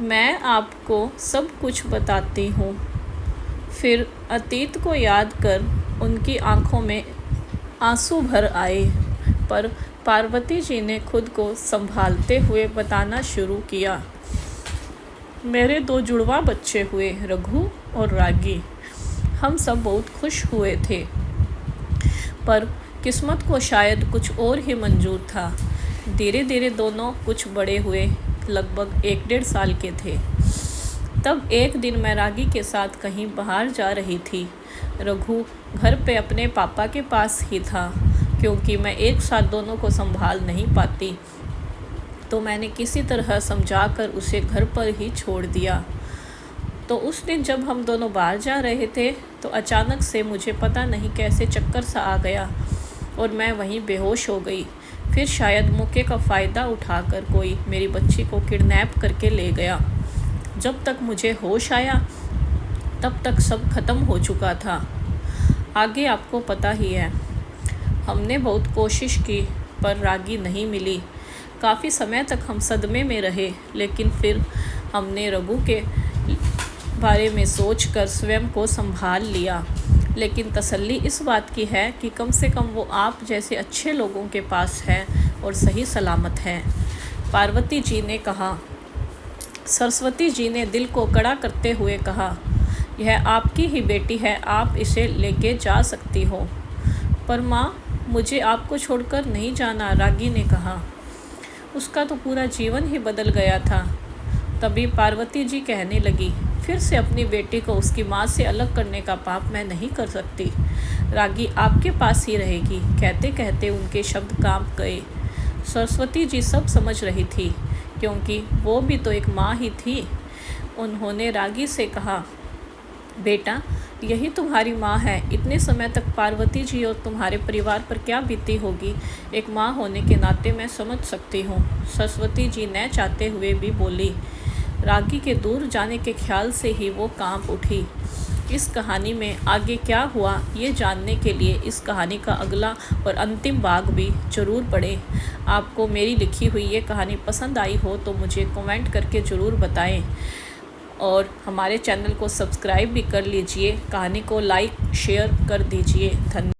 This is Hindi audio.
मैं आपको सब कुछ बताती हूँ। फिर अतीत को याद कर उनकी आंखों में आंसू भर आए, पर पार्वती जी ने खुद को संभालते हुए बताना शुरू किया। मेरे 2 जुड़वा बच्चे हुए, रघु और रागी। हम सब बहुत खुश हुए थे, पर किस्मत को शायद कुछ और ही मंजूर था। धीरे धीरे दोनों कुछ बड़े हुए, लगभग 1-1.5 साल के थे। तब एक दिन मैं रागी के साथ कहीं बाहर जा रही थी। रघु घर पे अपने पापा के पास ही था, क्योंकि मैं एक साथ दोनों को संभाल नहीं पाती, तो मैंने किसी तरह समझाकर उसे घर पर ही छोड़ दिया। तो उस दिन जब हम दोनों बाहर जा रहे थे, तो अचानक से मुझे पता नहीं कैसे चक्कर सा आ गया और मैं वहीं बेहोश हो गई। फिर शायद मौके का फ़ायदा उठाकर कोई मेरी बच्ची को किडनैप करके ले गया। जब तक मुझे होश आया, तब तक सब खत्म हो चुका था। आगे आपको पता ही है। हमने बहुत कोशिश की, पर रागी नहीं मिली। काफ़ी समय तक हम सदमे में रहे, लेकिन फिर हमने रघु के बारे में सोचकर स्वयं को संभाल लिया। लेकिन तसल्ली इस बात की है कि कम से कम वो आप जैसे अच्छे लोगों के पास है और सही सलामत है। पार्वती जी ने कहा। सरस्वती जी ने दिल को कड़ा करते हुए कहा, यह आपकी ही बेटी है, आप इसे लेके जा सकती हो। पर माँ, मुझे आपको छोड़कर नहीं जाना, रागी ने कहा। उसका तो पूरा जीवन ही बदल गया था। तभी पार्वती जी कहने लगी, फिर से अपनी बेटी को उसकी माँ से अलग करने का पाप मैं नहीं कर सकती। रागी आपके पास ही रहेगी। कहते कहते उनके शब्द कांप गए। सरस्वती जी सब समझ रही थी, क्योंकि वो भी तो एक माँ ही थी। उन्होंने रागी से कहा, बेटा, यही तुम्हारी माँ है। इतने समय तक पार्वती जी और तुम्हारे परिवार पर क्या बीती होगी, एक माँ होने के नाते मैं समझ सकती हूँ। सरस्वती जी न चाहते हुए भी बोली। रागी के दूर जाने के ख्याल से ही वो कांप उठी। इस कहानी में आगे क्या हुआ, ये जानने के लिए इस कहानी का अगला और अंतिम भाग भी ज़रूर पढ़ें। आपको मेरी लिखी हुई ये कहानी पसंद आई हो तो मुझे कमेंट करके ज़रूर बताएं, और हमारे चैनल को सब्सक्राइब भी कर लीजिए। कहानी को लाइक शेयर कर दीजिए। धन्यवाद।